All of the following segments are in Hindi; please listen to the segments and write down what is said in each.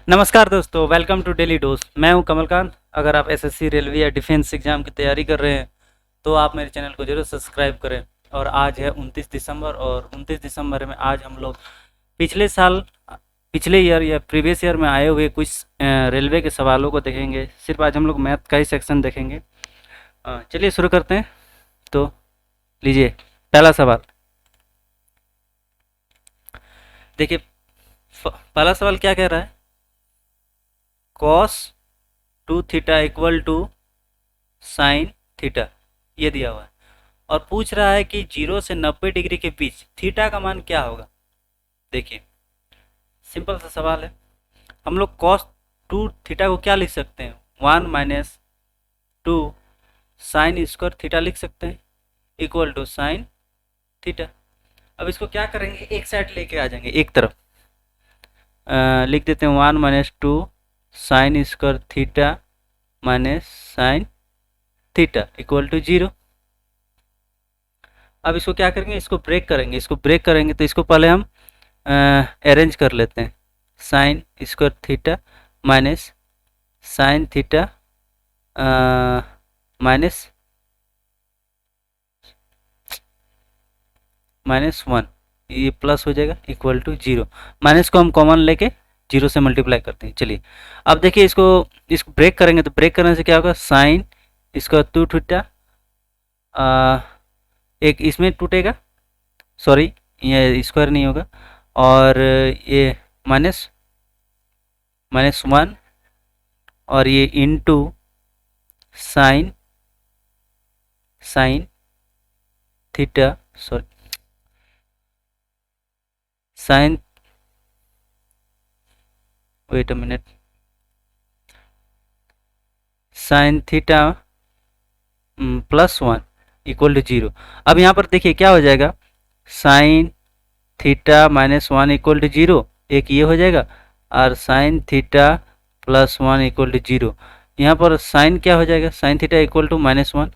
नमस्कार दोस्तों, वेलकम टू डेली डोज। मैं हूं कमलकांत। अगर आप एसएससी, रेलवे या डिफेंस एग्जाम की तैयारी कर रहे हैं तो आप मेरे चैनल को जरूर सब्सक्राइब करें। और आज है 29 दिसंबर और 29 दिसंबर में आज हम लोग पिछले साल, पिछले ईयर या प्रीवियस ईयर में आए हुए कुछ रेलवे के सवालों को देखेंगे। सिर्फ आज हम लोग मैथ का ही सेक्शन देखेंगे। चलिए शुरू करते हैं। तो लीजिए पहला सवाल। देखिए पहला सवाल क्या कह रहा है। Cos 2 theta equal to sine theta, ये दिया हुआ है और पूछ रहा है कि 0 से 90 डिग्री के बीच थीटा का मान क्या होगा। देखिए सिंपल सा सवाल है। हम लोग कॉस 2 थीटा को क्या लिख सकते हैं, 1 माइनस 2 साइन स्क्वायर थीटा लिख सकते हैं इक्वल टू साइन थीटा। अब इसको क्या करेंगे, एक साइड लेके आ जाएंगे, एक तरफ लिख देते हैं 1 minus 2 sine square theta minus sine theta equal to 0। अब इसको क्या करेंगे, इसको ब्रेक करेंगे। इसको ब्रेक करेंगे तो इसको पहले हम अरेंज कर लेते हैं। Sign square theta minus sine theta minus minus 1, ये प्लस हो जाएगा इक्वल टू 0। माइनस को हम कॉमन लेके 0 से मल्टीप्लाई करते हैं। चलिए अब देखिए इसको ब्रेक करेंगे तो ब्रेक करने से क्या होगा, साइन इसका 2 थीटा एक इसमें टूटेगा, सॉरी ये स्क्वायर नहीं होगा, और ये माइनस माइनस 1 और ये into sine sine theta, sorry sine, wait a minute, sine theta plus 1 equal to 0। अब यहाँ पर देखिए क्या हो जाएगा, sine theta minus 1 equal to 0, एक ये हो जाएगा, और sine theta plus 1 equal to 0। यहाँ पर साइन क्या हो जाएगा, sine theta equal to minus 1।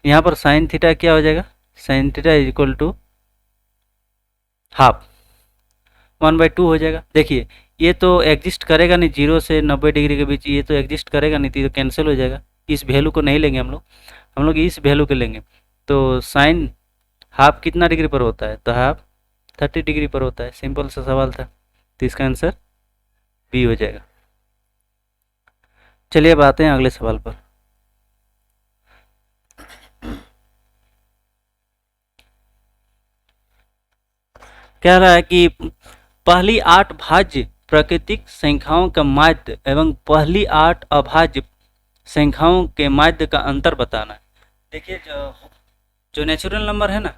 यहाँ पर साइन थीटा क्या हो जाएगा, sine theta equal to half, 1/2 हो जाएगा। देखिए ये तो एग्जिस्ट करेगा नहीं, 0 से 90 डिग्री के बीच ये तो एग्जिस्ट करेगा नहीं, तो कैंसिल हो जाएगा। इस वैल्यू को नहीं लेंगे हम लोग इस वैल्यू को लेंगे। तो साइन हाफ कितना डिग्री पर होता है, तो हाफ 30 डिग्री पर होता है। सिंपल सा सवाल था, तो इसका आंसर बी हो जाएगा। चलिए अब आते हैं अगले सवाल पर। कह रहा है कि पहली 8 भाज्य प्राकृतिक संख्याओं का माध्य एवं पहली 8 अभाज्य संख्याओं के माध्य का अंतर बताना है। देखिए जो नेचुरल नंबर है ना,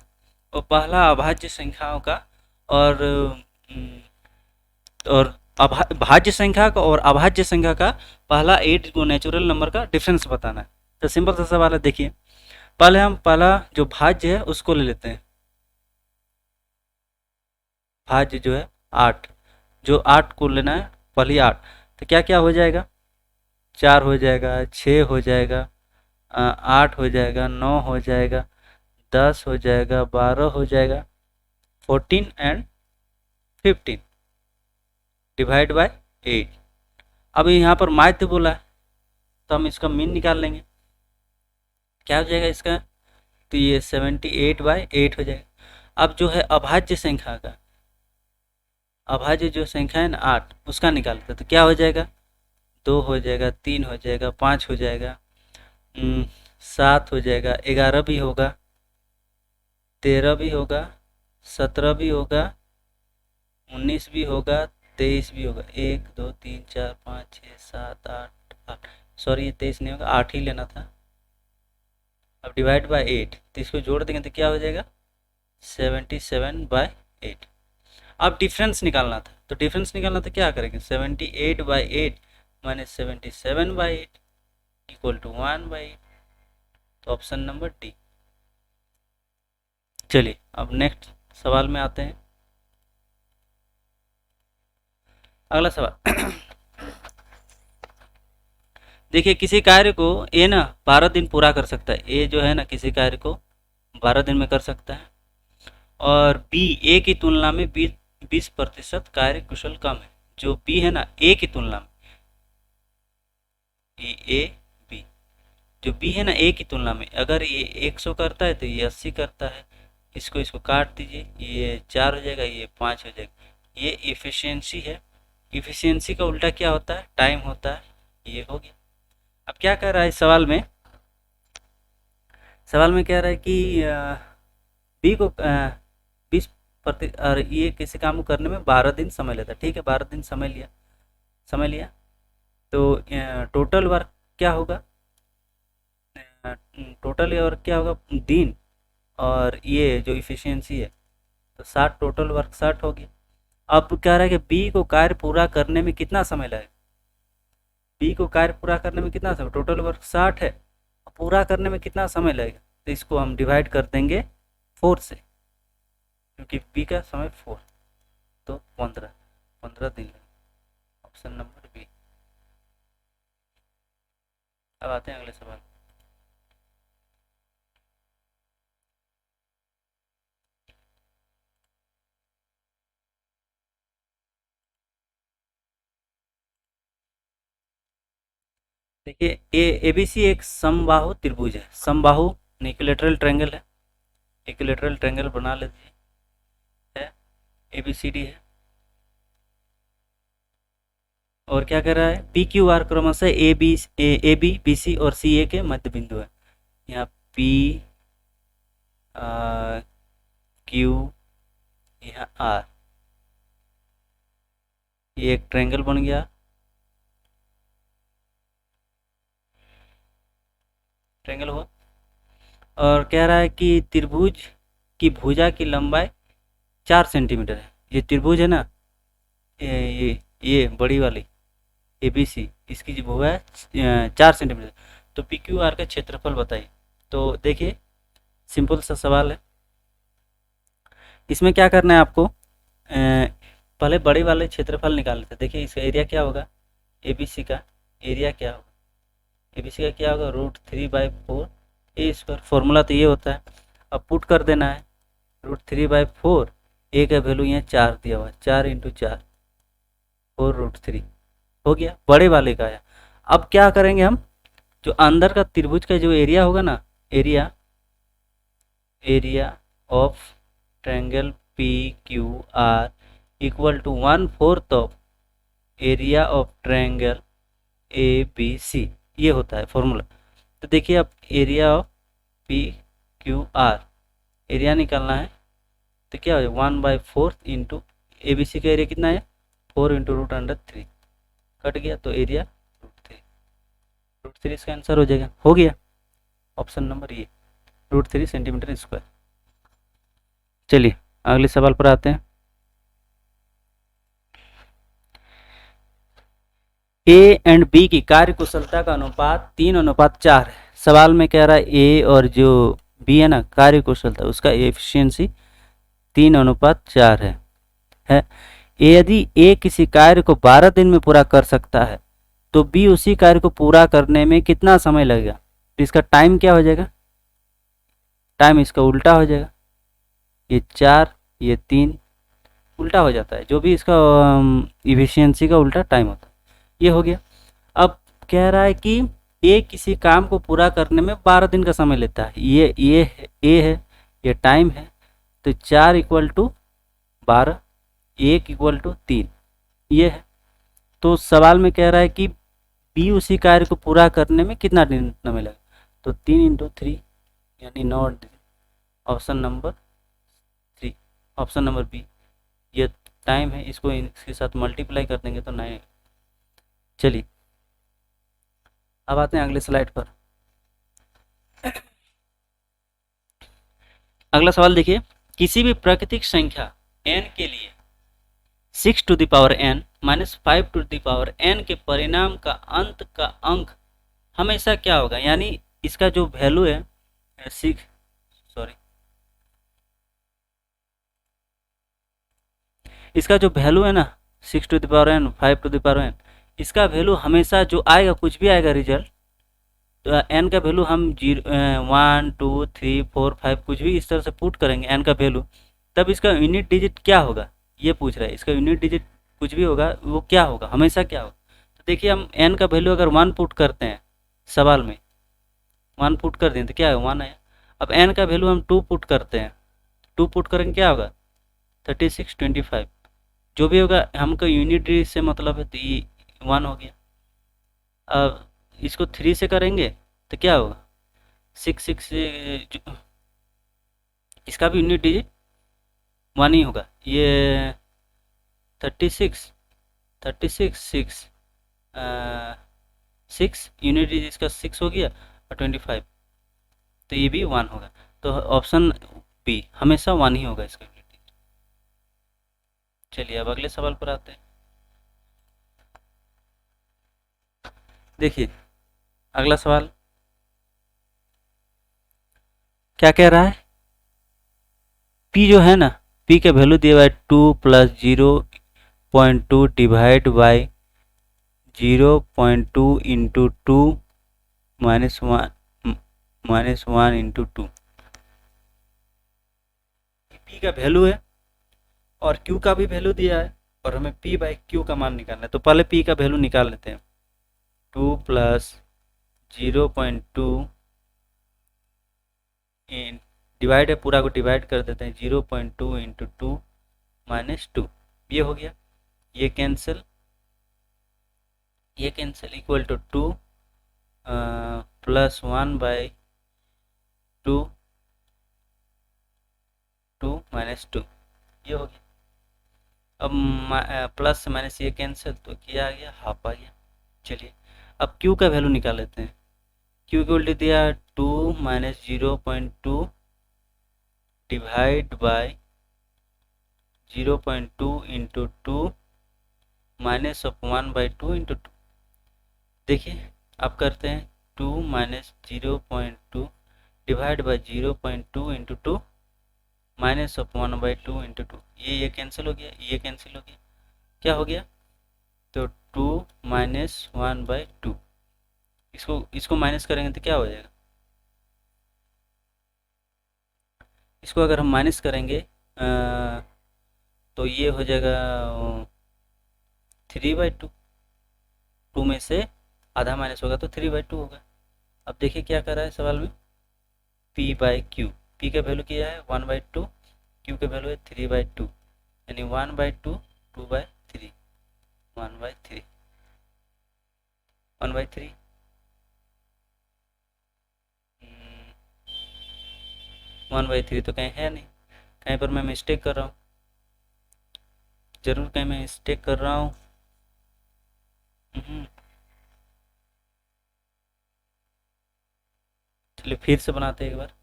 वो पहला अभाज्य संख्याओं का और भाज्य संख्या का और अभाज्य संख्या का पहला 8 को नेचुरल नंबर का डिफरेंस बताना है। तो सिंपल सा सवाल है। देखिए पहले हम पहला जो भाज्य है उसको ले लेते हैं। भाज्य जो है 8, जो 8 को लेना है, पहली 8, तो क्या क्या हो जाएगा, 4 हो जाएगा, 6 हो जाएगा, 8 हो जाएगा, 9 हो जाएगा, 10 हो जाएगा, 12 हो जाएगा, 14 एंड 15 डिवाइड बाय 8। अब यहाँ पर माध्य बोला है तो हम इसका मीन निकाल लेंगे। क्या हो जाएगा इसका, तो ये 78/8 हो जाएगा। अब जो है अभाज्य संख्या का, अभाज्य जो संख्या है ना 8, उसका निकालते हैं तो क्या हो जाएगा, 2 हो जाएगा, 3 हो जाएगा, 5 हो जाएगा, 7 हो जाएगा, 11 भी होगा, 13 भी होगा, 17 भी होगा, 19 भी होगा, 23 भी होगा। 1 2 3 4 5 6 7 8, सॉरी ये 23 नहीं होगा, 8 ही लेना था। अब डिवाइड बाय 8, तो इसको जोड़ देंगे तो क्या हो जाएगा, 77/8। अब डिफरेंस निकालना था, तो डिफरेंस निकालना था क्या करेंगे, 78/8 माइनस 77/8 इक्वल टू 1/8। तो ऑप्शन नंबर डी। चलिए अब नेक्स्ट सवाल में आते हैं। अगला सवाल देखिए किसी कार्य को ए ना 12 दिन पूरा कर सकता है। ए जो है ना किसी कार्य को 12 दिन में कर सकता है, और बी ए की तुलना में 20% कार्य कुशल कम है। जो बी है ना ए की तुलना में ए बी, जो बी है ना ए की तुलना में, अगर ये 100 करता है तो ये 80 करता है। इसको काट दीजिए, ये 4 हो जाएगा, ये 5 हो जाएगा। ये इफिशियंसी है। इफिशियंसी का उल्टा क्या होता है? टाइम होता है। ये हो गया। अब क्या कह रहा है इस सवाल में? सवाल में कह रहा है कि बी को 20 और ये किसी काम को करने में 12 दिन समय लेता है। ठीक है, 12 दिन समय लिया तो टोटल वर्क क्या होगा? टोटल वर्क क्या होगा? दिन, और ये जो इफिशियंसी है तो 60, टोटल वर्क 60 हो गया। अब कह रहा है कि बी को कार्य पूरा करने में कितना समय लगेगा? बी को कार्य पूरा करने में कितना समय? टोटल वर्क 60 है, पूरा करने में कितना समय लगेगा? तो इसको हम डिवाइड कर देंगे 4 से, क्योंकि बी का समय 4, तो 15 दिन लगेगा। Option number B. अब आते हैं अगले सवाल। देखिए, एबीसी एक समबाहु त्रिभुज है। समबाहु इक्विलैटरल ट्रायंगल है। इक्विलैटरल ट्रायंगल बना लेते हैं। एबीसीडी है। और क्या कर रहा है? पी क्यू आर क्रमशः ए बी बी सी और सी ए के मध्य बिंदु है। यहाँ पी क्यू, यहाँ आर, ये एक ट्रायंगल बन गया। ट्रायंगल हुआ। और कह रहा है कि त्रिभुज की भुजा की लंबाई 4 सेंटीमीटर है। ये त्रिभुज है ना, ये बड़ी वाली ए बी सी, इसकी जो भुजा है 4 सेंटीमीटर। तो पी क्यू आर का क्षेत्रफल बताइए। तो देखिए, सिंपल सा सवाल है। इसमें क्या करना है आपको? पहले बड़े वाले क्षेत्रफल निकाल लेते हैं। देखिए, इसका एरिया क्या होगा? ए बी सी का एरिया क्या होगा? ए बी सी का क्या होगा? √3/4 ए स्क्वायर। फॉर्मूला तो ये होता है। अब पुट कर देना है √3/4। ए का वैल्यू यहाँ 4 दिया हुआ है, 4 × 4, 4√3 हो गया। बड़े वाले का है। अब क्या करेंगे हम? जो अंदर का त्रिभुज का जो एरिया होगा ना, area of triangle P Q R equal to 1/4 of area of triangle A B C, ये होता है फॉर्मूला। तो देखिए, अब area of P Q R, area निकालना है तो क्या हो जाए? 1/4 इंटू ए बी सी का एरिया कितना है? 4 × √3 कट गया, तो एरिया √3 इसका आंसर हो जाएगा। हो गया ऑप्शन नंबर ये, √3 सेंटीमीटर स्क्वायर। चलिए अगले सवाल पर आते हैं। ए एंड बी की कार्य कुशलता का अनुपात 3:4 है। सवाल में कह रहा है ए और जो बी है ना, कार्य कुशलता, उसका एफिशिएंसी 3:4 है। यदि ए किसी कार्य को 12 दिन में पूरा कर सकता है तो बी उसी कार्य को पूरा करने में कितना समय लगेगा? तो इसका टाइम क्या हो जाएगा? टाइम इसका उल्टा हो जाएगा। ये 4, ये 3 उल्टा हो जाता है। जो भी इसका इफिशियंसी का उल्टा टाइम होता है। ये हो गया। अब कह रहा है कि ए किसी काम को पूरा करने में 12 दिन का समय लेता है। ये ए है, ये टाइम है। तो 4 = 12, 1 = 3, ये है। तो सवाल में कह रहा है कि बी उसी कार्य को पूरा करने में कितना दिन समय लगेगा? तो 3 × 3 यानी 9 दिन। Option number 3, option number B. ये टाइम है, इसको इसके साथ मल्टीप्लाई कर देंगे तो 9। चलिए अब आते हैं अगले स्लाइड पर। अगला सवाल देखिए, किसी भी प्राकृतिक संख्या n के लिए 6n - 5n के परिणाम का अंत का अंक हमेशा क्या होगा? यानी इसका जो वैल्यू है इसका जो वैल्यू है ना 6n 5n, इसका वैल्यू हमेशा जो आएगा, कुछ भी आएगा रिजल्ट, तो n का वैल्यू हम 1 2 3 4 5 कुछ भी इस तरह से पुट करेंगे n का वैल्यू, तब इसका यूनिट डिजिट क्या होगा? ये पूछ रहा है। इसका यूनिट डिजिट कुछ भी होगा, वो क्या होगा? हमेशा क्या होगा? तो देखिए हम n का वैल्यू अगर 1 पुट करते हैं सवाल में, 1 पुट कर दें तो क्या है 1 है। अब n का वैल्यू हम 2 पुट करते हैं, 2 पुट करेंगे क्या होगा 36 25, जो भी होगा हमको यूनिट डिजिट से मतलब है तो ये 1 हो गया। अब इसको 3 से करेंगे तो क्या होगा 6 से, इसका भी यूनिट डिजिट 1 ही होगा। ये 36 6 6 यूनिट डिजिट इसका 6 हो गया और 25, तो ये भी 1 होगा। तो ऑप्शन बी हमेशा 1 ही होगा इसका यूनिट डिजिट। चलिए अब अगले सवाल पर आते हैं। देखिए अगला सवाल क्या कह रहा है, p जो है ना, p का वैल्यू दिया हुआ है 2 plus 0.2 divide by 0.2 into 2 -1 into 2। p का वैल्यू है और q का भी वैल्यू दिया है और हमें p बाई q का मान निकालना है। तो पहले p का वैल्यू निकाल लेते हैं। 2 प्लस 0.2 डिवाइड है, पूरा को डिवाइड कर देते हैं 0.2 इंटू 2 -2, ये हो गया। ये cancel equal to 2 plus 1 by 2 -2, ये हो गया। अब प्लस से माइनस ये कैंसिल, तो क्या आ गया हाफ आ गया। चलिए अब q का वैल्यू निकाल लेते हैं। q इक्वल टू दिया 2 minus 0.2 divide by 0.2 into 2 minus of 1 by 2 into 2। देखिए अब करते हैं 2 minus 0.2 divide by 0.2 into 2 minus of 1 by 2 into 2। ये कैंसिल हो गया, ये कैंसिल हो गया, क्या हो गया तो 2 माइनस 1 बाई 2। इसको माइनस करेंगे तो क्या हो जाएगा, इसको अगर हम माइनस करेंगे तो ये हो जाएगा 3/2। 2 में से आधा माइनस होगा तो 3/2 होगा। अब देखिए क्या कर रहा है सवाल में, p बाई क्यू, p का वैल्यू क्या है 1/2, q का वैल्यू है 3/2, यानी 1/2 2/3 1/3 1/3 1/3 तो कहीं है नहीं, कहीं पर मैं मिस्टेक कर रहा हूँ, जरूर कहीं मैं मिस्टेक कर रहा हूँ। चलिए फिर से बनाते हैं एक बार,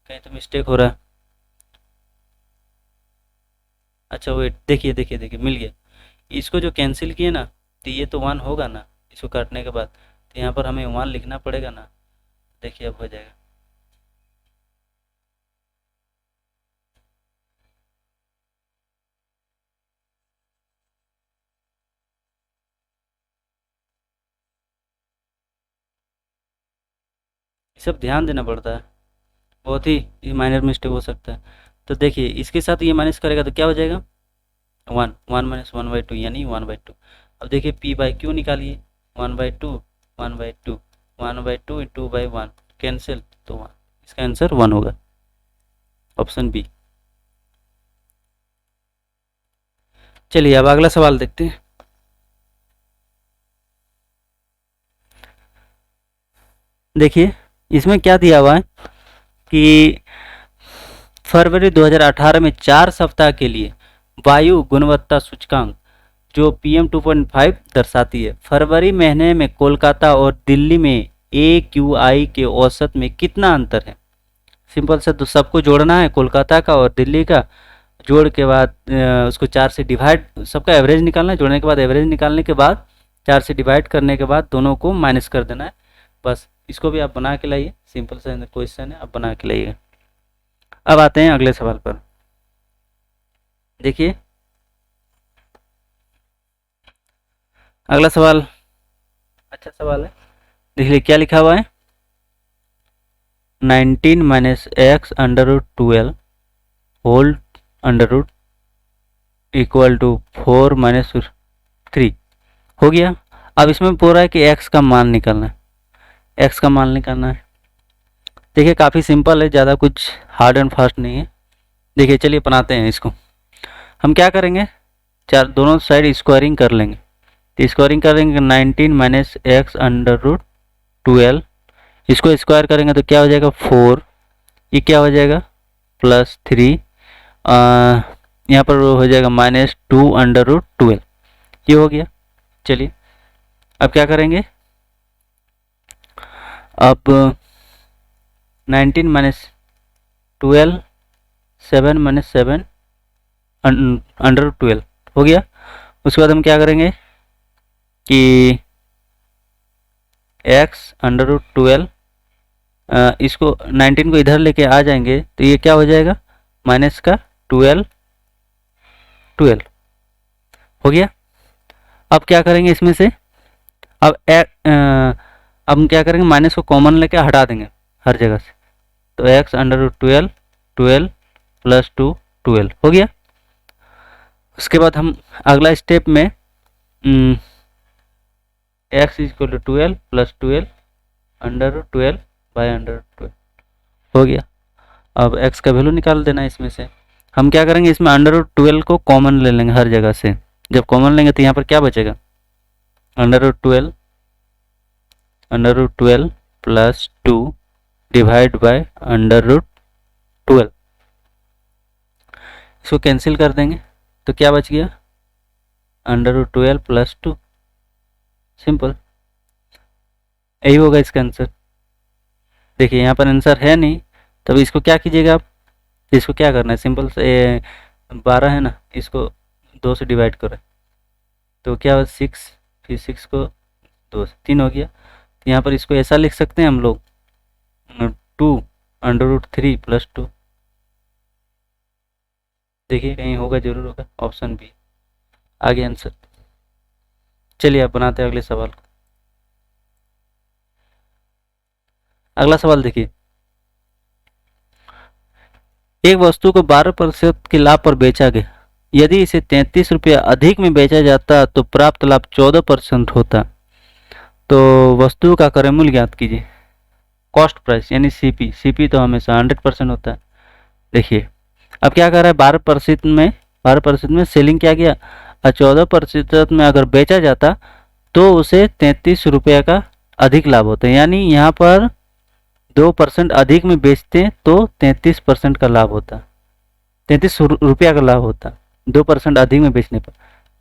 कहीं तो मिस्टेक हो रहा है। अच्छा वेट, देखिए देखिए देखिए मिल गया। इसको जो कैंसिल किए ना तो ये तो 1 होगा ना इसको काटने के बाद, तो यहाँ पर हमें 1 लिखना पड़ेगा ना। देखिए अब हो जाएगा। ये सब ध्यान देना पड़ता है, बहुत ही माइनर मिस्टेक हो सकता है। तो देखिए इसके साथ ये माइनस करेगा तो क्या हो जाएगा 1 माइनस 1/2 यानी 1/2। अब देखिए p बाई क्यू निकालिए, 1/2 1/2 1/2 2/1 कैंसिल, तो 1, इसका आंसर 1 होगा, ऑप्शन बी। चलिए अब अगला सवाल देखते हैं। देखिए इसमें क्या दिया हुआ है कि फरवरी 2018 में 4 सप्ताह के लिए वायु गुणवत्ता सूचकांक जो PM 2.5 दर्शाती है, फरवरी महीने में कोलकाता और दिल्ली में AQI के औसत में कितना अंतर है। सिंपल से तो सबको जोड़ना है, कोलकाता का और दिल्ली का, जोड़ के बाद उसको 4 से डिवाइड, सबका एवरेज निकालना है, जोड़ने के बाद एवरेज निकालने के बाद 4 से डिवाइड करने के बाद दोनों को माइनस कर देना है। बस इसको भी आप बना के लाइए, सिंपल सा क्वेश्चन है, आप बना के लाइए। अब आते हैं अगले सवाल पर। देखिए अगला सवाल अच्छा सवाल है, देखिए क्या लिखा हुआ है 19 माइनस एक्स under root 12 whole under root equal to 4 minus 3 हो गया। अब इसमें बोल रहा है कि एक्स का मान निकालना है, एक्स का मान निकालना है। देखिए काफ़ी सिंपल है, ज़्यादा कुछ हार्ड एंड फास्ट नहीं है। देखिए चलिए बनाते हैं इसको। हम क्या करेंगे, चार दोनों साइड स्क्वायरिंग कर लेंगे। तो स्क्वायरिंग करेंगे 19 माइनस एक्स अंडर रूट 12, इसको स्क्वायर करेंगे तो क्या हो जाएगा 4, ये क्या हो जाएगा +3, यहाँ पर हो जाएगा -2 अंडर रूट 12, ये हो गया। चलिए अब क्या करेंगे, अब 19 माइनस 12, 7 माइनस 7 अंडर रूट 12 हो गया। उसके बाद हम क्या करेंगे कि x अंडर रूट 12, इसको 19 को इधर लेके आ जाएंगे तो ये क्या हो जाएगा माइनस का 12 12 हो गया। अब क्या करेंगे इसमें से, अब अब हम क्या करेंगे, माइनस को कॉमन लेके हटा देंगे हर जगह से, तो x अंडर रूट 12 12 प्लस 2 12 हो गया। उसके बाद हम अगला स्टेप में x equal to 12 plus 12 under root 12 by under root 12 हो गया। अब x का वैल्यू निकाल देना है इसमें से। हम क्या करेंगे, इसमें अंडर रूट 12 को कॉमन ले लेंगे हर जगह से। जब कॉमन लेंगे तो यहाँ पर क्या बचेगा, under root 12 plus 2 divide by under root 12, इसको कैंसिल कर देंगे तो क्या बच गया अंडर रूट 12 प्लस 2, सिंपल यही होगा इसका आंसर। देखिए यहाँ पर आंसर है नहीं, तब इसको क्या कीजिएगा आप, इसको क्या करना है, सिंपल से 12 है ना, इसको 2 से डिवाइड करें तो क्या हो 6, फिर 6 को 2 से 3 हो गया। तो यहाँ पर इसको ऐसा लिख सकते हैं हम लोग 2 अंडर रूट 3 प्लस 2। देखिए कहीं होगा, जरूर होगा, ऑप्शन बी आगे आंसर। चलिए आप बनाते हैं अगले सवाल को। अगला सवाल देखिए, एक वस्तु को 12% के लाभ पर बेचा गया, यदि इसे 33 रुपया अधिक में बेचा जाता तो प्राप्त लाभ 14% होता। तो वस्तु का क्रय मूल्य ज्ञात कीजिए, कॉस्ट प्राइस यानी सीपी। सीपी तो हमेशा 100% होता है। देखिए अब क्या कर रहा है, 12% में सेलिंग किया गया और 14% में अगर बेचा जाता तो उसे 33 रुपया का अधिक लाभ होता है। यानी यहाँ पर 2% अधिक में बेचते हैं तो 33% का लाभ होता, 33 रुपया का लाभ होता 2% अधिक में बेचने पर।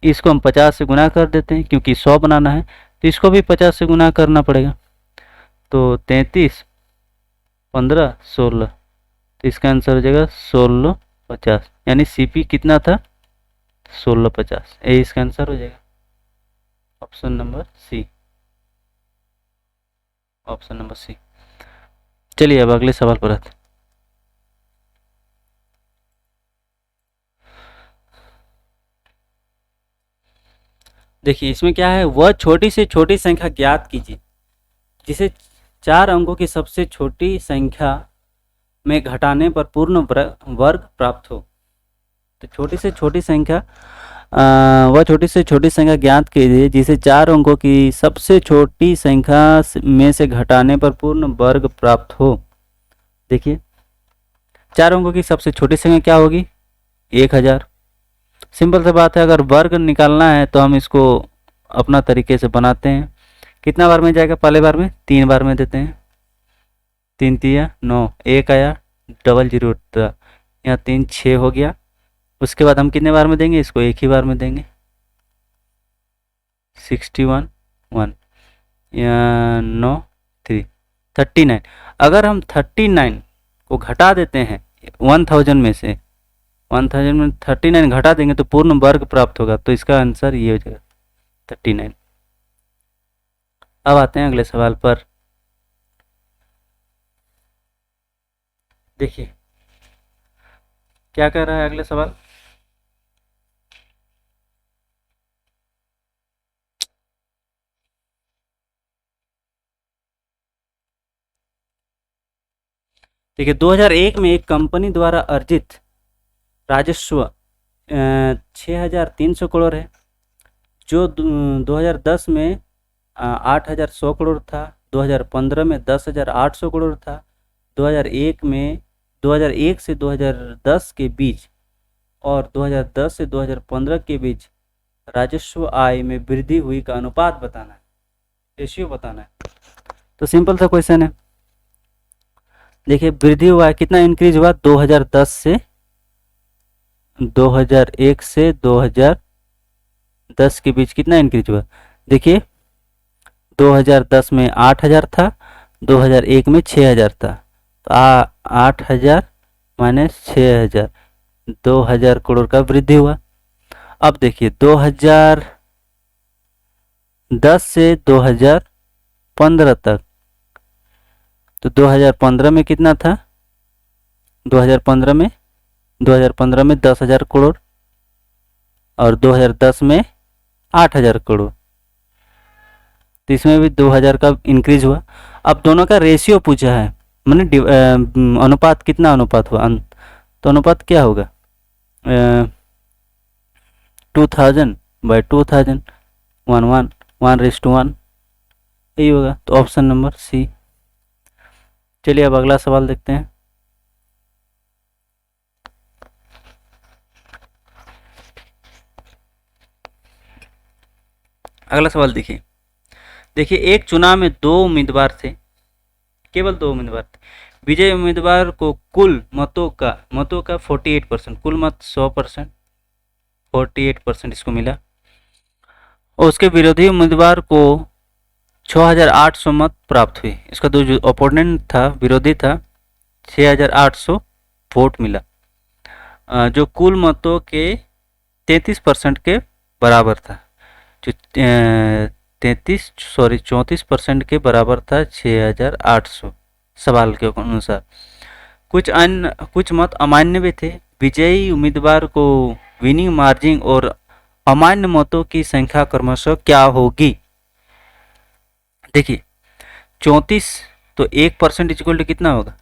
इसको हम 50 से गुना कर देते हैं, क्योंकि 100 बनाना है तो इसको भी 50 से गुना करना पड़ेगा। तो 33 15 16, तो इसका आंसर हो जाएगा 1650, यानी सीपी कितना था 1650, यही इसका आंसर हो जाएगा option number C, option number C. चलिए अब अगले सवाल पर आते हैं। देखिए इसमें क्या है, वह छोटी से छोटी संख्या ज्ञात कीजिए जिसे 4 अंकों की सबसे छोटी संख्या में घटाने पर पूर्ण वर्ग प्राप्त हो। तो छोटी से छोटी संख्या, वह छोटी से छोटी संख्या ज्ञात कीजिए जिसे 4 अंकों की सबसे छोटी संख्या में से घटाने पर पूर्ण वर्ग प्राप्त हो। देखिए 4 अंकों की सबसे छोटी संख्या क्या होगी 1000। सिंपल सी बात है, अगर वर्ग निकालना है तो हम इसको अपना तरीके से बनाते हैं। कितना बार में जाएगा, पहले बार में 3 बार में देते हैं, 3 तिया 9, 1 आया डबल 0, यहाँ 3 6 हो गया। उसके बाद हम कितने बार में देंगे, इसको एक ही बार में देंगे 61 1, या 9 3 39। अगर हम 39 को घटा देते हैं 1000 में से, 1000 में 39 घटा देंगे तो पूर्ण वर्ग प्राप्त होगा। तो इसका आंसर ये हो जाएगा 39। अब आते हैं अगले सवाल पर। देखिए क्या कह रहा है अगले सवाल, देखिए 2001 में एक कंपनी द्वारा अर्जित राजस्व 6300 करोड़ है, जो 2010 में 8,100 करोड़ था, 2015 में 10,800 करोड़ था, 2001 से 2010 के बीच और 2010 से 2015 के बीच राजस्व आय में वृद्धि हुई का अनुपात बताना है, रेशियो बताना है। तो सिंपल सा क्वेश्चन है। देखिए वृद्धि हुआ है, कितना इंक्रीज हुआ 2010 से 2001 से 2010 के बीच कितना इंक्रीज हुआ। देखिए 2010 में 8,000 था, 2001 में 6,000 था, तो 8,000 माइनस 6,000, 2,000 करोड़ का वृद्धि हुआ। अब देखिए 2010 से 2015 तक, तो 2015 में कितना था, 2015 में 10,000 करोड़ और 2010 में 8,000 करोड़, तो इसमें भी 2,000 का इंक्रीज हुआ। अब दोनों का रेशियो पूछा है, मैंने अनुपात कितना अनुपात हुआ, तो अनुपात क्या होगा 2,000 बाई 2,000, 1:1 यही होगा, तो ऑप्शन नंबर सी। चलिए अब अगला सवाल देखते हैं। अगला सवाल देखिए। देखिए एक चुनाव में 2 उम्मीदवार थे, केवल 2 उम्मीदवार थे। विजयी उम्मीदवार को कुल मतों का 48%, कुल मत 100%, 48% इसको मिला, और उसके विरोधी उम्मीदवार को 6,800 मत प्राप्त हुए। इसका जो ओपोनेंट था, विरोधी था, 6,800 वोट मिला, जो कुल मतों के 33% के बराबर था। जो 34% के बराबर था, 6,800 सवाल के अनुसार। कुछ मत अमान्य भी थे। विजयी उम्मीदवार को विनिंग मार्जिन और अमान्य मतों की संख्या क्रमशः क्या होगी। देखिए 34, तो 1% इक्वल टू कितना होगा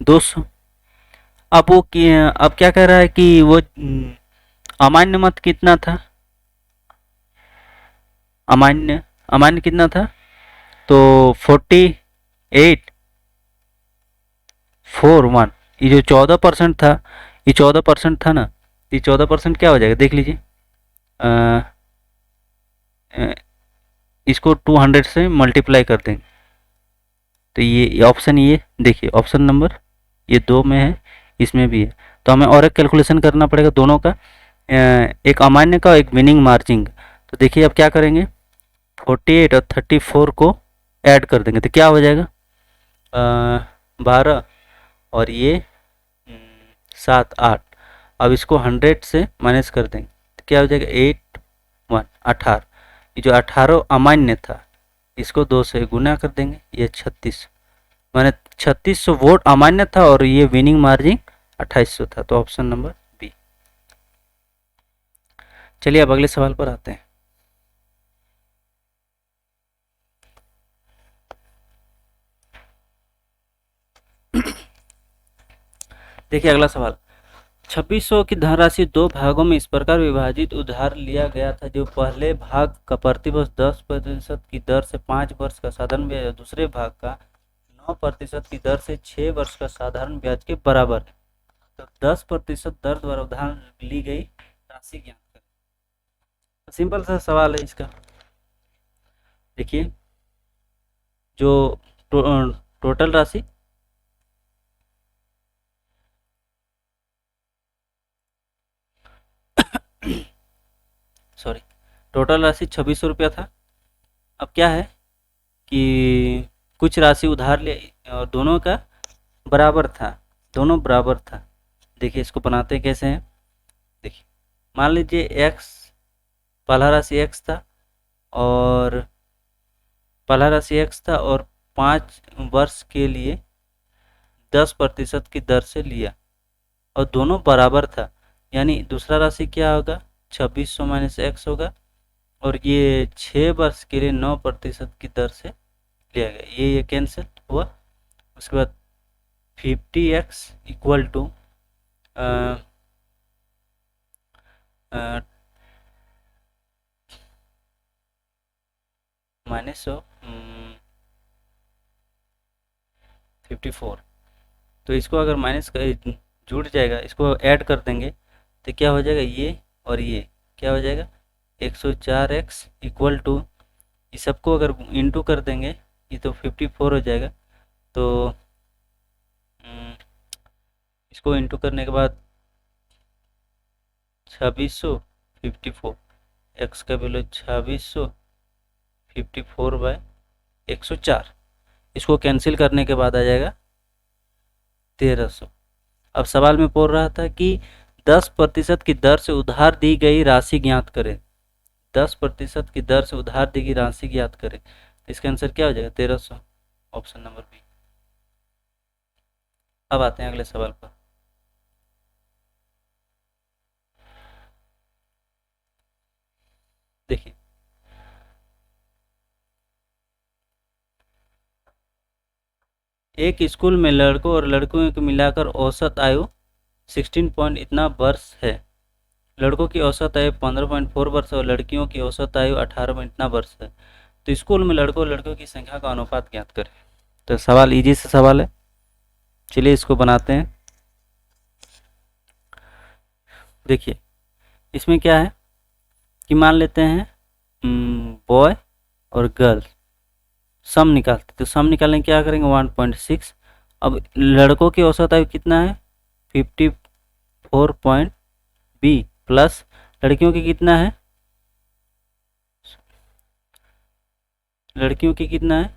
200। अब अब क्या कह रहा है कि वो अमान्य मत कितना था, अमान्य कितना था, तो 4841, ये जो 14% था, ये 14% था ना, ये 14% क्या हो जाएगा देख लीजिए। इसको 200 से मल्टीप्लाई कर देंगे, तो ये ऑप्शन, ये देखिए ऑप्शन नंबर ये 2 में है, इसमें भी है, तो हमें और एक कैलकुलेशन करना पड़ेगा दोनों का, एक अमान्य का और एक विनिंग मार्जिन। तो देखिए अब क्या करेंगे, 48 और 34 को ऐड कर देंगे, तो क्या हो जाएगा 12 और ये 7 8। अब इसको 100 से माइनस कर देंगे, तो क्या हो जाएगा 18। ये जो 18 अमान्य था, इसको 2 से गुना कर देंगे, ये 36, माने 3600 वोट अमान्य था और ये विनिंग मार्जिन 2800 था, तो ऑप्शन नंबर बी। चलिए अब अगले सवाल पर आते हैं। देखिए अगला सवाल, 2600 की धनराशि 2 भागों में इस प्रकार विभाजित उधार लिया गया था, जो पहले भाग का प्रतिवर्ष 10% की दर से 5 वर्ष का साधारण ब्याज और दूसरे भाग का 9% की दर से 6 वर्ष का साधारण ब्याज के बराबर है। तो 10% दर द्वारा उधार ली गई राशि ज्ञात करें। सिंपल सा सवाल है इसका। देखिए जो टोटल राशि टोटल राशि 2600 रुपया था। अब क्या है कि कुछ राशि उधार ले और दोनों का बराबर था, दोनों बराबर था। देखिए इसको बनाते कैसे हैं, देखिए मान लीजिए x, पहला राशि x था और 5 वर्ष के लिए 10% की दर से लिया और दोनों बराबर था, यानी दूसरा राशि क्या होगा 2600 माइनस x होगा, और ये 6 वर्ष के लिए 9% की दर से लिया गया, ये कैंसिल हुआ। उसके बाद 50x equal to minus of 54। तो इसको अगर माइनस जुड़ जाएगा, इसको ऐड कर देंगे तो क्या हो जाएगा, ये और ये क्या हो जाएगा 104x इक्वल टू, इस सबको अगर इंटू कर देंगे ये तो 54 हो जाएगा। तो इसको इंटू करने के बाद 2654, एक्स का वैल्यू 2654/104, इसको कैंसिल करने के बाद आ जाएगा 1300। अब सवाल में बोल रहा था कि 10% की दर से उधार दी गई राशि ज्ञात करें। 10% की दर से उधार दी गई राशि ज्ञात करें, इसका आंसर क्या हो जाएगा 1300, ऑप्शन नंबर बी। अब आते हैं अगले सवाल पर। देखिए एक स्कूल में लड़कों और लड़कियों को मिलाकर औसत आयु 16 पॉइंट इतना वर्ष है। लड़कों की औसत आयु 15.4 वर्ष और लड़कियों की औसत आयु 18 पॉइंट इतना वर्ष है। तो स्कूल में लड़कों और लड़कियों की संख्या का अनुपात ज्ञात करें। तो सवाल इजी से सवाल है, चलिए इसको बनाते हैं। देखिए इसमें क्या है कि मान लेते हैं बॉय और गर्ल सम निकालते, तो सम निकालने क्या करेंगे 1.6। अब लड़कों की औसत आयु कितना है 54 पॉइंट बी प्लस लड़कियों की कितना है, लड़कियों की कितना है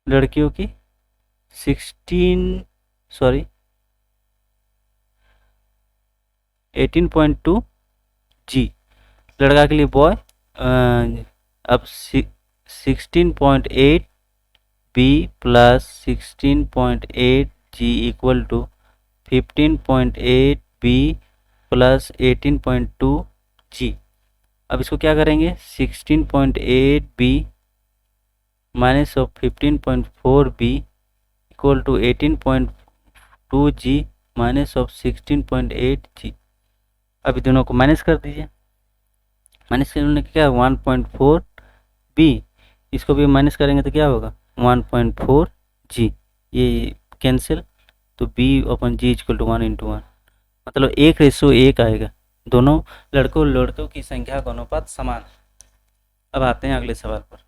लड़कियों की 18.2 जी, लड़का के लिए बॉय अब 16.8 B plus 16.8 G equal to 15.8 B plus 18.2 G. अब इसको क्या करेंगे 16.8 B minus of 15.4 B equal to 18.2 G minus of 16.8 G. अभी दोनों को माइनस कर दीजिए, माइनस करने का क्या 1.4 बी, इसको भी माइनस करेंगे तो क्या होगा 1.4 जी, ये कैंसिल, तो बी अपन जी इक्वल टू 1:1, मतलब 1:1 आएगा। दोनों लड़कों लड़कों की संख्या का अनुपात समान है। अब आते हैं अगले सवाल पर।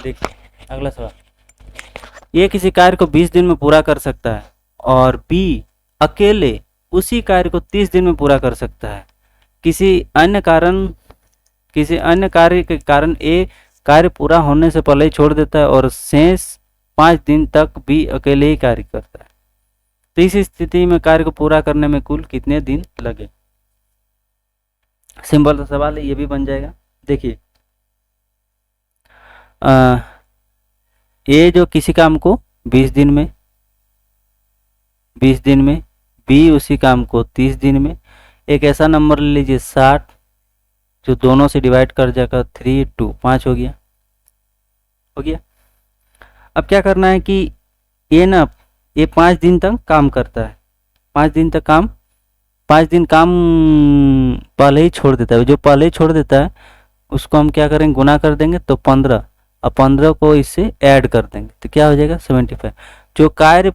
देखिए अगला सवाल, ये किसी कार्य को 20 दिन में पूरा कर सकता है और बी अकेले उसी कार्य को 30 दिन में पूरा कर सकता है। किसी अन्य कार्य के कारण ए कार्य पूरा होने से पहले ही छोड़ देता है और शेष 5 दिन तक बी अकेले ही कार्य करता है। तो इस स्थिति में कार्य को पूरा करने में कुल कितने दिन लगे। सिंपल सा सवाल है, ये भी बन जाएगा। देखिए ए जो किसी काम को 20 दिन में बी उसी काम को 30 दिन में, एक ऐसा नंबर ले लीजिए 60 जो दोनों से डिवाइड कर जाकर 3 2 5 हो गया। अब क्या करना है कि ये 5 दिन तक काम करता है, 5 दिन काम पहले ही छोड़ देता है। जो पहले ही छोड़ देता है उसको हम क्या करेंगे गुना कर देंगे तो 15, और 15 को इससे ऐड कर देंगे तो क्या हो जाएगा 75। जो कार्य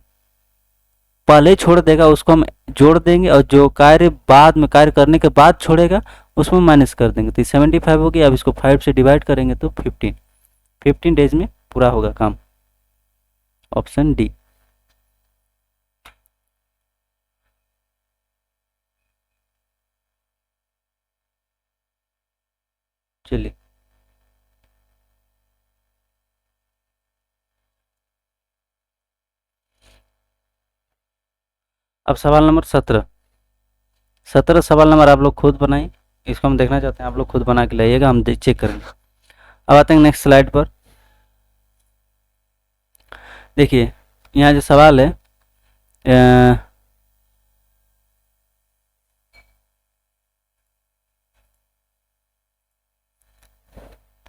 पहले ही छोड़ देगा उसको हम जोड़ देंगे और जो कार्य बाद में कार्य करने के बाद छोड़ेगा उसमें माइनस कर देंगे, तो 75 हो गया। अब इसको 5 से डिवाइड करेंगे तो 15 डेज में पूरा होगा काम, ऑप्शन डी। चलिए अब सवाल नंबर 17 सवाल नंबर आप लोग खुद बनाएं, इसको हम देखना चाहते हैं, आप लोग खुद बना के लाइएगा, हम चेक करेंगे। अब आते हैं नेक्स्ट स्लाइड पर। देखिए यहाँ जो सवाल है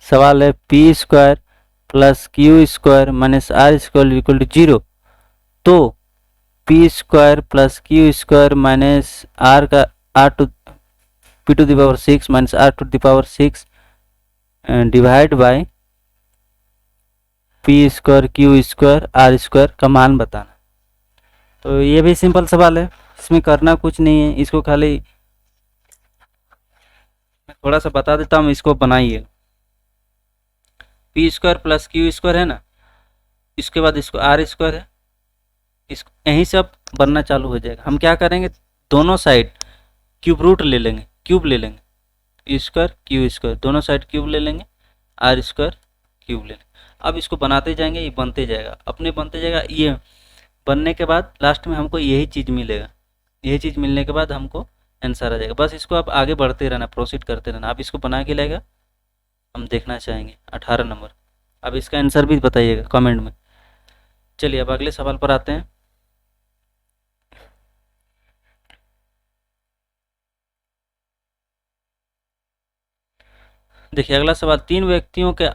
सवाल है P square plus Q square minus R square equal to 0, तो P square plus Q square minus R का R to P to the power 6 minus R to the power 6 divide by P square Q square R square का मान बताना। तो ये भी सिंपल सवाल है, इसमें करना कुछ नहीं है, इसको खाली मैं थोड़ा सा बता देता हूँ, इसको बनाइए। P square plus Q square है ना, इसके बाद इसको आर स्क्वायर है, इस यहीं से अब बनना चालू हो जाएगा। हम क्या करेंगे, दोनों साइड क्यूब रूट ले लेंगे, क्यूब ले लेंगे, ई स्क्वायर क्यू स्क्वायर दोनों साइड क्यूब ले लेंगे, आर स्क्वायर क्यूब ले लेंगे। अब इसको बनाते जाएंगे, ये बनते जाएगा, अपने बनते जाएगा। ये बनने के बाद लास्ट में हमको यही चीज़ मिलेगा, यही चीज़ मिलने के बाद हमको आंसर आ जाएगा। बस इसको आप आगे बढ़ते रहना, प्रोसीड करते रहना। आप इसको बना के लाएगा, हम देखना चाहेंगे 18 नंबर। अब इसका आंसर भी बताइएगा कमेंट में। चलिए अब अगले सवाल पर आते हैं। देखिए अगला सवाल, 3 व्यक्तियों के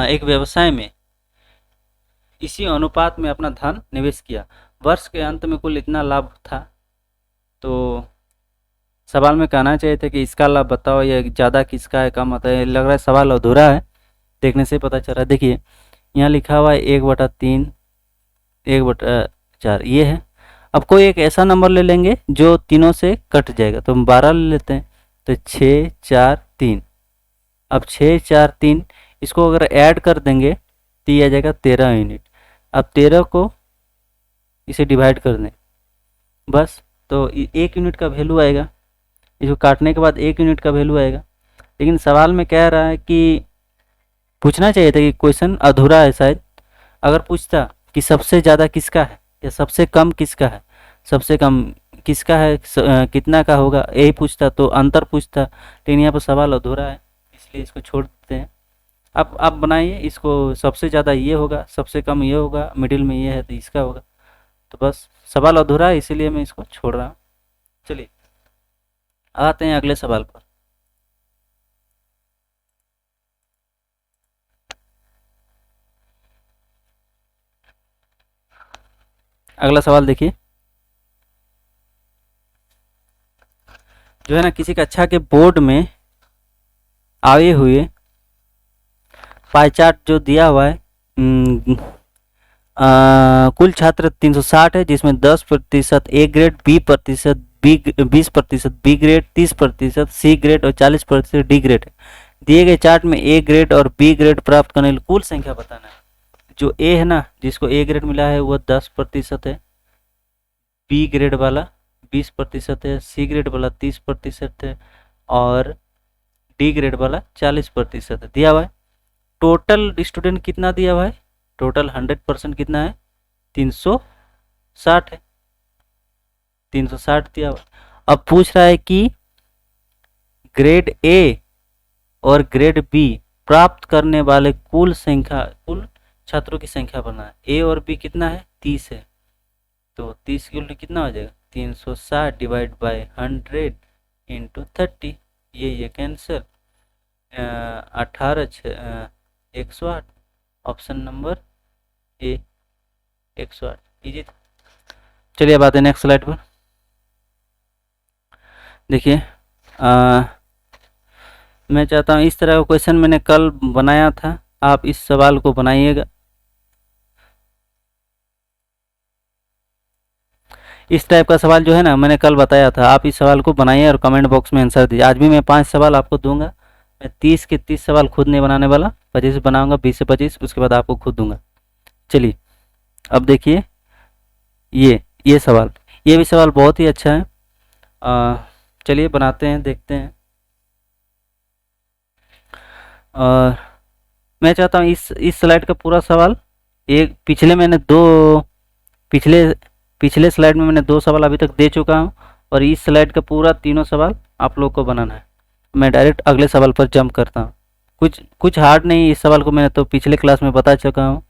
एक व्यवसाय में इसी अनुपात में अपना धन निवेश किया, वर्ष के अंत में कुल इतना लाभ था। तो सवाल में कहना चाहिए था कि इसका लाभ बताओ, या ज़्यादा किसका है कम होता है। लग रहा है सवाल अधूरा है, देखने से पता चल रहा है। देखिए यहाँ लिखा हुआ है 1/3 1/4 ये है। अब कोई एक ऐसा नंबर ले लेंगे जो तीनों से कट जाएगा, तो हम 12 ले लेते हैं, तो 6 4 3। अब 6 4 3 इसको अगर ऐड कर देंगे तो ये आ जाएगा 13 यूनिट। अब 13 को इसे डिवाइड कर दें बस, तो 1 यूनिट का वैल्यू आएगा। इसको काटने के बाद 1 यूनिट का वैल्यू आएगा। लेकिन सवाल में कह रहा है कि पूछना चाहिए था कि क्वेश्चन अधूरा है शायद। अगर पूछता कि सबसे ज़्यादा किसका है या सबसे कम किसका है, सबसे कम किसका है, कितना का होगा, यही पूछता तो अंतर पूछता। लेकिन यहाँ पर सवाल अधूरा है, इसलिए इसको छोड़ देते हैं। अब आप बनाइए इसको, सबसे ज़्यादा ये होगा, सबसे कम ये होगा, मिडिल में ये है तो इसका होगा। तो बस सवाल अधूरा है, इसीलिए मैं इसको छोड़ रहा हूँ। चलिए आते हैं अगले सवाल पर। अगला सवाल देखिए, जो है ना किसी कक्षा के बोर्ड में आए हुए पाई चार्ट जो दिया हुआ है, कुल छात्र 360 है, जिसमें 10% A grade, 20% B grade, 30% C grade और 40% डी ग्रेड है। दिए गए चार्ट में ए ग्रेड और बी ग्रेड प्राप्त करने के लिए कुल संख्या बताना है। जो ए है ना, जिसको ए ग्रेड मिला है वो 10% है, बी ग्रेड वाला 20% है, सी ग्रेड वाला 30% है और डी ग्रेड वाला 40% है। दिया हुआ है टोटल स्टूडेंट कितना दिया हुआ है, टोटल 100% कितना है, 360 है, 360 दिया हुआ है। अब पूछ रहा है कि ग्रेड ए और ग्रेड बी प्राप्त करने वाले कुल संख्या, कुल छात्रों की संख्या बनाना है। ए और बी कितना है, 30 है, तो 30 के उल्टे कितना हो जाएगा, 360 डिवाइड बाय 100 इंटू 30, ये cancel, 18 108, option number A 108 easy था। चलिए अब आते हैं नेक्स्ट स्लाइड पर। देखिए मैं चाहता हूँ इस तरह का क्वेश्चन मैंने कल बनाया था, आप इस सवाल को बनाइएगा। इस टाइप का सवाल जो है ना मैंने कल बताया था, आप इस सवाल को बनाइए और कमेंट बॉक्स में आंसर दीजिए। आज भी मैं 5 सवाल आपको दूंगा, मैं 30 के 30 सवाल खुद नहीं बनाने वाला, 25 बनाऊंगा, 20 से 25, उसके बाद आपको खुद दूंगा। चलिए अब देखिए ये सवाल, ये भी सवाल बहुत ही अच्छा है। चलिए बनाते हैं, देखते हैं। और मैं चाहता हूँ इस स्लाइड का पूरा सवाल, एक पिछले मैंने दो पिछले पिछले स्लाइड में मैंने 2 सवाल अभी तक दे चुका हूँ, और इस स्लाइड का पूरा तीनों सवाल आप लोग को बनाना है। मैं डायरेक्ट अगले सवाल पर जंप करता हूँ। कुछ हार्ड नहीं, इस सवाल को मैंने तो पिछले क्लास में बता चुका हूँ।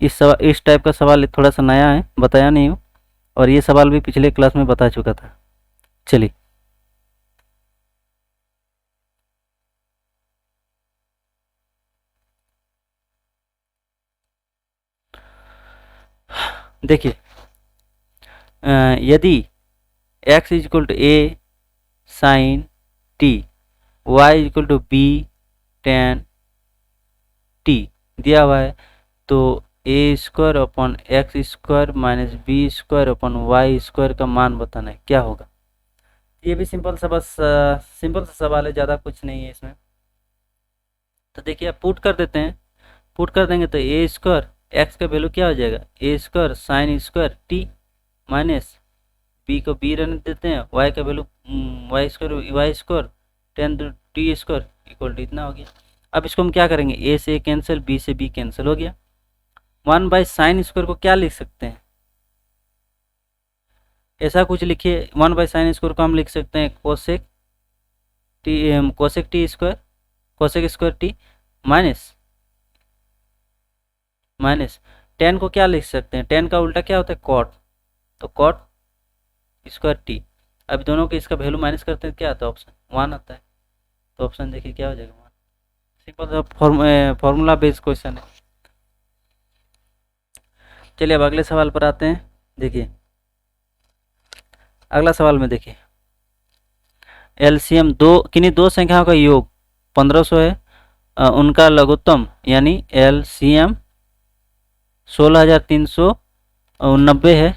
इस टाइप का सवाल थोड़ा सा नया है, बताया नहीं हूँ, और ये सवाल भी पिछले क्लास में बता चुका था। चलिए देखिए यदि x is equal to A sine T, y is equal to B tan T दिया हुआ है, तो A square upon X square minus B square upon Y square का मान बताना है, क्या होगा। ये भी सिंपल सा, बस सिंपल सा सवाल है, ज़्यादा कुछ नहीं है इसमें। तो देखिए आप पुट कर देते हैं, पुट कर देंगे तो ए स्क्वायर एक्स का वैल्यू क्या हो जाएगा, A square sine square T minus B को बी रहने देते हैं, वाई का value Y square tan T square equal to इतना हो गया। अब इसको हम क्या करेंगे, ए से कैंसिल, बी से बी कैंसिल हो गया। 1/sin स्क्वायर को क्या लिख सकते हैं, ऐसा कुछ लिखिए, 1/sin स्क्वायर को हम लिख सकते हैं cosec T square, cosec square T minus minus ten को क्या लिख सकते हैं, टेन का उल्टा क्या होता है कॉट, तो कॉट स्क्वायर टी। अब दोनों के इसका वैल्यू माइनस करते हैं, क्या आता है ऑप्शन 1 आता है, तो ऑप्शन देखिए क्या हो जाएगा 1। सिंपल सा फॉर्मूला बेस्ड क्वेश्चन है। चलिए अब अगले सवाल पर आते हैं। देखिए अगला सवाल में देखिए एलसीएम किन्हीं दो संख्याओं का योग 1500 है, उनका लघुत्तम यानी एलसीएम 16,390 है,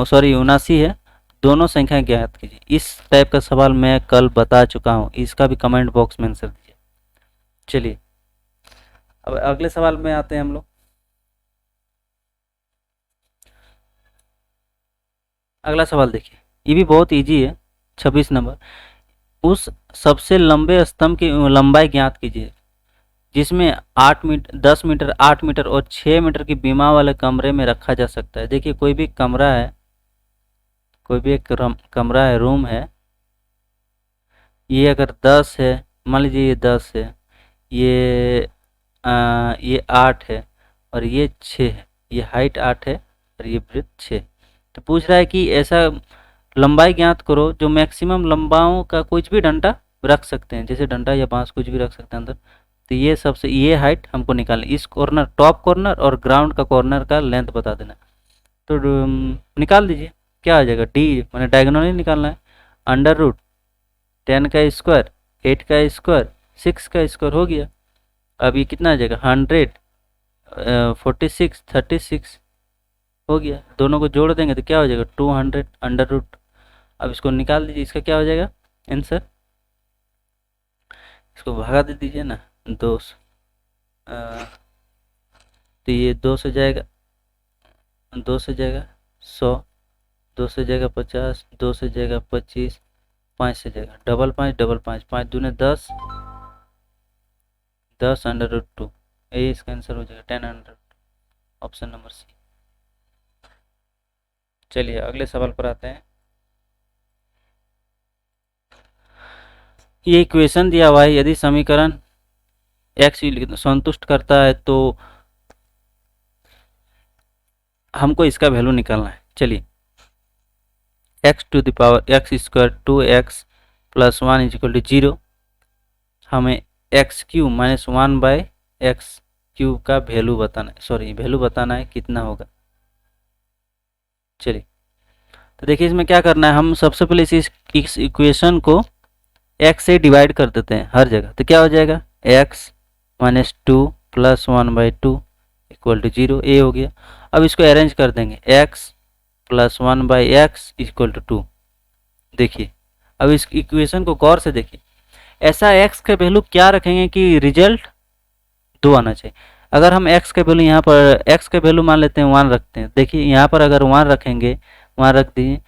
सॉरी 79 है, दोनों संख्या ज्ञात कीजिए। इस टाइप का सवाल मैं कल बता चुका हूँ, इसका भी कमेंट बॉक्स में आंसर दीजिए। चलिए अब अगले सवाल में आते हैं हम लोग। अगला सवाल देखिए, ये भी बहुत इजी है, 26 नंबर। उस सबसे लंबे स्तंभ की लंबाई ज्ञात कीजिए जिसमें 8 मीटर 10 मीटर 8 मीटर और 6 मीटर की बीमा वाले कमरे में रखा जा सकता है। देखिए कोई भी कमरा है, कोई भी एक कमरा है, रूम है, ये अगर 10 है, मान लीजिए ये 10 है, ये 8 है और ये 6 है, ये हाइट 8 है और ये ब्रेथ 6। तो पूछ रहा है कि ऐसा लंबाई ज्ञात करो जो मैक्सिमम लंबाओं का कुछ भी डंडा रख सकते हैं, जैसे डंडा या बांस कुछ भी रख सकते हैं अंदर। तो ये सबसे ये हाइट हमको निकालनी, इस कॉर्नर टॉप कॉर्नर और ग्राउंड का कॉर्नर का लेंथ बता देना। तो निकाल दीजिए, क्या आ जाएगा, डी मैंने डायगोनली निकालना है, अंडर रूट 10 का स्क्वायर 8 का स्क्वायर 6 का स्क्वायर हो गया। अब ये कितना आ जाएगा 100 46 36 हो गया, दोनों को जोड़ देंगे तो क्या हो जाएगा 200 अंडर रूट। अब इसको निकाल दीजिए, इसका क्या हो जाएगा आंसर, इसको भगा दे दीजिए ना, 2 तो ये 2 से जाएगा, 2 से जाएगा 100, 2 से जाएगा 50, 2 से जाएगा 25, 5 से जाएगा डबल 5 डबल 5, 5 दूने 10, 10 अंडर रूट 2, ये इसका आंसर हो जाएगा 10 अंडर, ऑप्शन नंबर सी। चलिए अगले सवाल पर आते हैं। ये इक्वेशन दिया हुआ है, यदि समीकरण x संतुष्ट करता है तो हमको इसका वैल्यू निकालना है। चलिए x to the power x square 2x plus 1 is equal to 0, हमें एक्स क्यूब माइनस 1/x³ का वैल्यू बताना है, सॉरी वैल्यू बताना है कितना होगा। चलिए तो देखिए इसमें क्या करना है, हम सबसे पहले इस इक्वेशन को x से डिवाइड कर देते हैं हर जगह, तो क्या हो जाएगा x minus 2 plus 1/2 equal to 0, A हो गया। अब इसको अरेंज कर देंगे, x plus 1/x equal to 2। देखिए अब इस इक्वेशन को गौर से देखिए, ऐसा x का वैल्यू क्या रखेंगे कि रिजल्ट 2 आना चाहिए। अगर हम x का वैल्यू यहाँ पर x का वैल्यू मान लेते हैं 1 रखते हैं, देखिए यहाँ पर अगर 1 रखेंगे, 1 रख दिए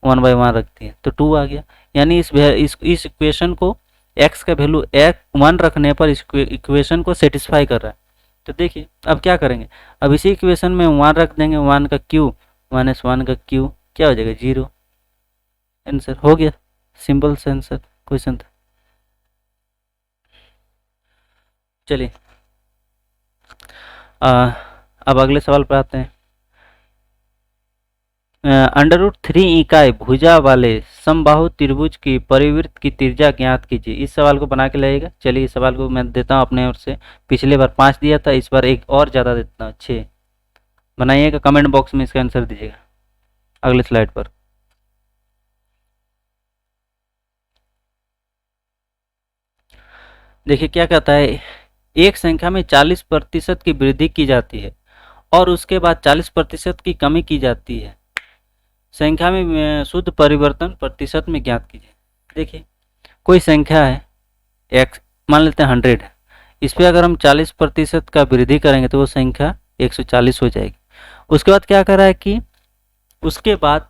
1/1 रख दिए तो 2 आ गया, यानी इस इक्वेशन को x का वैल्यू 1 रखने पर इस इक्वेशन को सेटिस्फाई कर रहा है। तो देखिए अब क्या करेंगे, अब इसी इक्वेशन में 1 रख देंगे, 1 का क्यूब माइनस 1 का क्यूब क्या हो जाएगा 0, आंसर हो गया, सिंपल से आंसर क्वेश्चन था। चलिए अब अगले सवाल पर आते हैं। अंडर रूट 3 इकाई भुजा वाले समबाहु त्रिभुज की परिवृत्त की त्रिज्या ज्ञात कीजिए। इस सवाल को बना के लाइएगा। चलिए इस सवाल को मैं देता हूँ अपने ओर से, पिछले बार 5 दिया था, इस बार एक और ज़्यादा देता हूँ 6, बनाइएगा, कमेंट बॉक्स में इसका आंसर दीजिएगा अगले स्लाइड पर। देखिए क्या कहता है, एक संख्या में 40% की वृद्धि की जाती है और उसके बाद 40% की कमी की जाती है। संख्या में शुद्ध परिवर्तन प्रतिशत में ज्ञात कीजिए। देखिए कोई संख्या है एक्स, मान लेते हैं 100 है, इस पर अगर हम 40% का वृद्धि करेंगे तो वो संख्या 140 हो जाएगी। उसके बाद क्या कर रहा है कि उसके बाद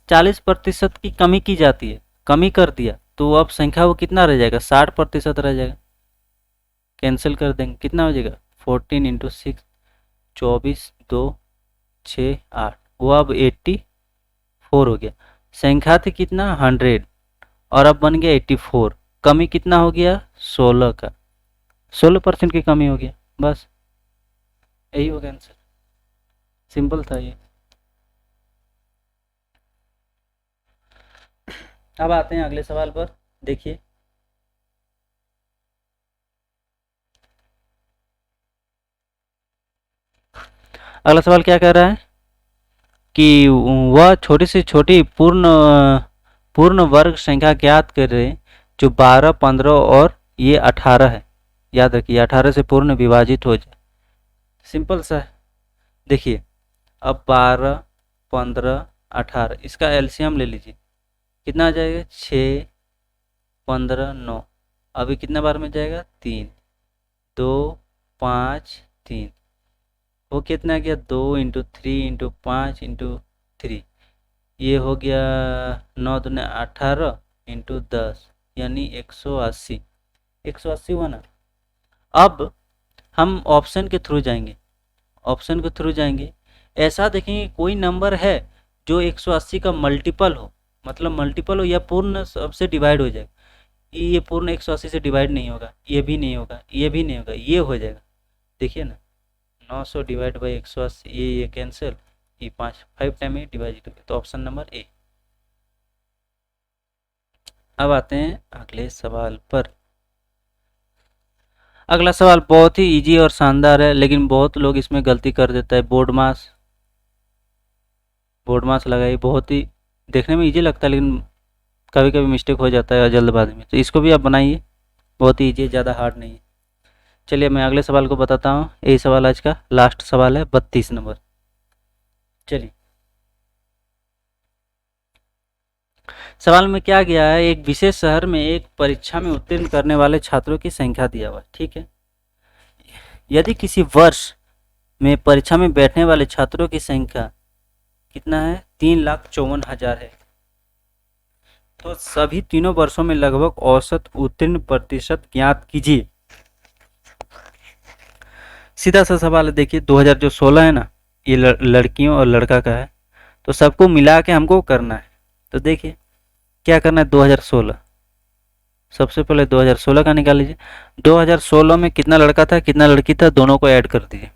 40% की कमी की जाती है, कमी कर दिया तो अब संख्या वो कितना रह जाएगा, 60% रह जाएगा। कैंसिल कर देंगे, कितना हो जाएगा 14 × 6, 24, 2, 6, 8, वो अब 84 हो गया। संख्या थी कितना 100 और अब बन गया 84। कमी कितना हो गया 16 का, 16% की कमी हो गया। बस यही होगा आंसर, सिंपल था ये। अब आते हैं अगले सवाल पर। देखिए अगला सवाल क्या कह रहा है कि वह छोटी से छोटी पूर्ण वर्ग संख्या ज्ञात करे जो 12, 15 और ये 18 है। याद रखिए 18 से पूर्ण विभाजित हो जाए। सिंपल सा है। देखिए अब 12, 15, 18 इसका एलसीएम ले लीजिए, कितना आ जाएगा 6, 15, 9। अभी कितना बार में जाएगा 3, 2, 5, 3, वो कितना गया 2 × 3 × 5 × 3, ये हो गया 9 दूने 18 × 10 यानी 180। 180 हुआ ना। अब हम ऑप्शन के थ्रू जाएंगे, ऑप्शन के थ्रू जाएंगे। ऐसा देखेंगे कोई नंबर है जो 180 का मल्टीपल हो, मतलब मल्टीपल हो या पूर्ण सबसे डिवाइड हो जाएगा। ये पूर्ण 180 से डिवाइड नहीं होगा, ये भी नहीं होगा, ये भी नहीं होगा, ये हो जाएगा। देखिए ना 900 डिवाइड बाई 180, ये कैंसिल, ये 5 टाइम ये डिवाइड हो गया, तो ऑप्शन नंबर ए। अब आते हैं अगले सवाल पर। अगला सवाल बहुत ही इजी और शानदार है, लेकिन बहुत लोग इसमें गलती कर देता है। बोर्ड मास लगाइए, बहुत ही देखने में इजी लगता है लेकिन कभी कभी मिस्टेक हो जाता है जल्दबाजी में, तो इसको भी आप बनाइए, बहुत ही इजी है, ज़्यादा हार्ड नहीं है। चलिए मैं अगले सवाल को बताता हूँ। यही सवाल आज का लास्ट सवाल है, 32 नंबर। चलिए सवाल में क्या गया है, एक विशेष शहर में एक परीक्षा में उत्तीर्ण करने वाले छात्रों की संख्या दिया हुआ है। ठीक है, यदि किसी वर्ष में परीक्षा में बैठने वाले छात्रों की संख्या कितना है 3,54,000 है, तो सभी तीनों वर्षों में लगभग औसत उत्तीर्ण प्रतिशत ज्ञात कीजिए। सीधा सा सवाल है। देखिए 2016 है ना, ये लड़कियों और लड़का का है, तो सबको मिला के हमको करना है। तो देखिए क्या करना है, 2016 सबसे पहले 2016 का निकाल लीजिए। 2016 में कितना लड़का था कितना लड़की था, दोनों को ऐड कर दीजिए।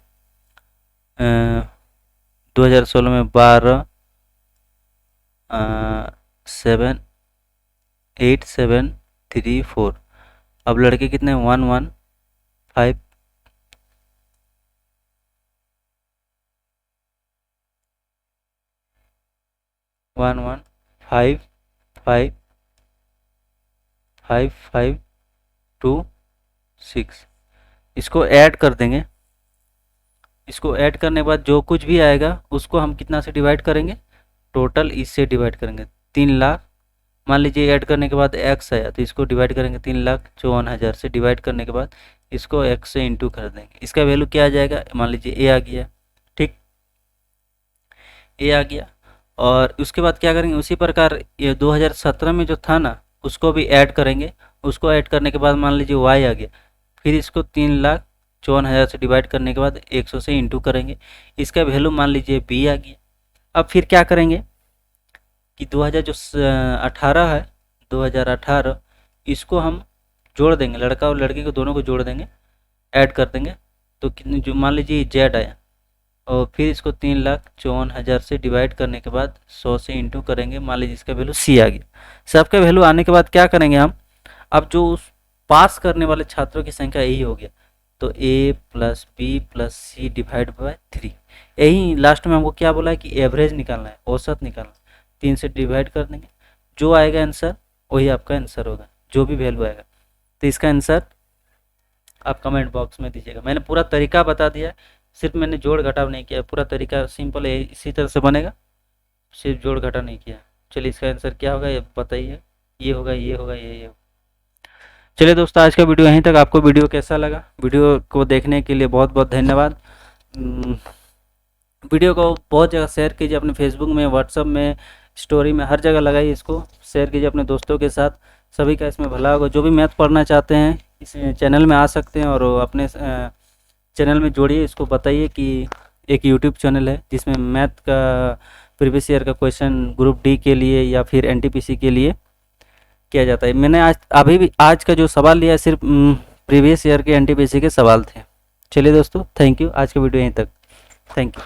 2016 में 12, 7, 8, 7, 3, 4। अब लड़के कितने 1, 1, 5, 1, 1, 5, 5, 5, 5, 2, 6। इसको ऐड कर देंगे। इसको ऐड करने के बाद जो कुछ भी आएगा उसको हम कितना से डिवाइड करेंगे, टोटल इससे डिवाइड करेंगे। 3 लाख मान लीजिए, ऐड करने के बाद x आया तो इसको डिवाइड करेंगे 3,54,000 से, डिवाइड करने के बाद इसको x से इंटू कर देंगे। इसका वैल्यू क्या आ जाएगा, मान लीजिए a आ गया। ठीक, a आ गया। और उसके बाद क्या करेंगे, उसी प्रकार ये 2017 में जो था ना उसको भी ऐड करेंगे। उसको ऐड करने के बाद मान लीजिए y आ गया, फिर इसको 3,54,000 से डिवाइड करने के बाद 100 से इंटू करेंगे। इसका वैल्यू मान लीजिए b आ गया। अब फिर क्या करेंगे कि 2018 है, 2018 इसको हम जोड़ देंगे, लड़का और लड़की को दोनों को जोड़ देंगे, ऐड कर देंगे। तो कितने, जो मान लीजिए जेड आया, और फिर इसको 3,54,000 से डिवाइड करने के बाद 100 से इंटू करेंगे, मान लीजिए इसका वैल्यू सी आ गया। सबका वैल्यू आने के बाद क्या करेंगे हम, अब जो उस पास करने वाले छात्रों की संख्या यही हो गया, तो a plus B plus C divide by 3। यही लास्ट में हमको क्या बोला है कि एवरेज निकालना है, औसत निकालना है। 3 से डिवाइड कर देंगे, जो आएगा आंसर वही आपका आंसर होगा, जो भी वैल्यू आएगा। तो इसका आंसर आप कमेंट बॉक्स में दीजिएगा। मैंने पूरा तरीका बता दिया है, सिर्फ मैंने जोड़ घटाव नहीं किया, पूरा तरीका सिंपल है, इसी तरह से बनेगा, सिर्फ जोड़ घटाव नहीं किया। चलिए इसका आंसर क्या होगा ये बताइए, ये होगा, ये होगा, ये होगा। चलिए दोस्तों, आज का वीडियो यहीं तक। आपको वीडियो कैसा लगा? वीडियो को देखने के लिए बहुत बहुत धन्यवाद। वीडियो को बहुत जगह शेयर कीजिए, अपने फेसबुक में, व्हाट्सअप में, स्टोरी में, हर जगह लगाइए, इसको शेयर कीजिए अपने दोस्तों के साथ। सभी का इसमें भला होगा। जो भी मैथ पढ़ना चाहते हैं इस चैनल में आ सकते हैं और अपने चैनल में जोड़िए। इसको बताइए कि एक यूट्यूब चैनल है जिसमें मैथ का प्रीवियस ईयर का क्वेश्चन ग्रुप डी के लिए या फिर एनटीपीसी के लिए किया जाता है। मैंने आज का जो सवाल लिया सिर्फ प्रीवियस ईयर के एनटीपीसी के सवाल थे। चलिए दोस्तों, थैंक यू। आज का वीडियो यहीं तक। Thank you.